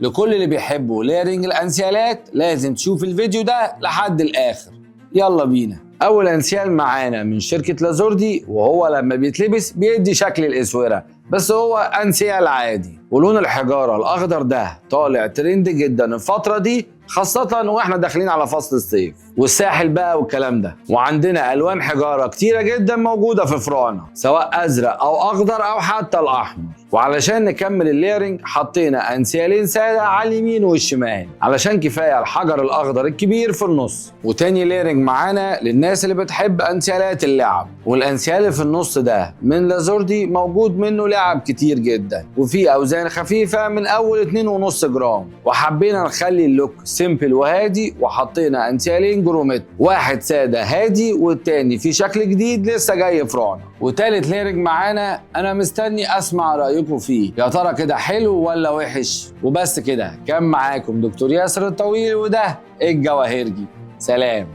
لكل اللي بيحبوا ليرنج الانسيالات لازم تشوف الفيديو ده لحد الاخر. يلا بينا. اول انسيال معانا من شركة لازوردي، وهو لما بيتلبس بيدي شكل الاسورة، بس هو انسيال عادي، ولون الحجارة الاخضر ده طالع ترند جدا الفترة دي، خاصة واحنا داخلين على فصل الصيف والساحل بقى والكلام ده. وعندنا الوان حجارة كتيرة جدا موجودة في فروعنا، سواء ازرق او اخضر او حتى الاحمر. وعلشان نكمل الليرنج حطينا انسيالين سادة على اليمين والشمال، علشان كفاية الحجر الاخضر الكبير في النص. وتاني ليرنج معانا للناس اللي بتحب انسيالات اللعب، والانسيال اللي في النص ده من لازوردي موجود منه لعب كتير جدا، وفي اوزان خفيفة من اول 2.5 جرام. وحبينا نخلي اللوك سيمبل وهادي، وحطينا انسيالين جروميت، واحد سادة هادي والتاني في شكل جديد لسه جاي فروعنا. وتالت ليرنج معانا انا مستني اسمع رايكم فيه، يا ترى كده حلو ولا وحش؟ وبس كده، كان معاكم دكتور ياسر الطويل، وده الجواهرجي. سلام.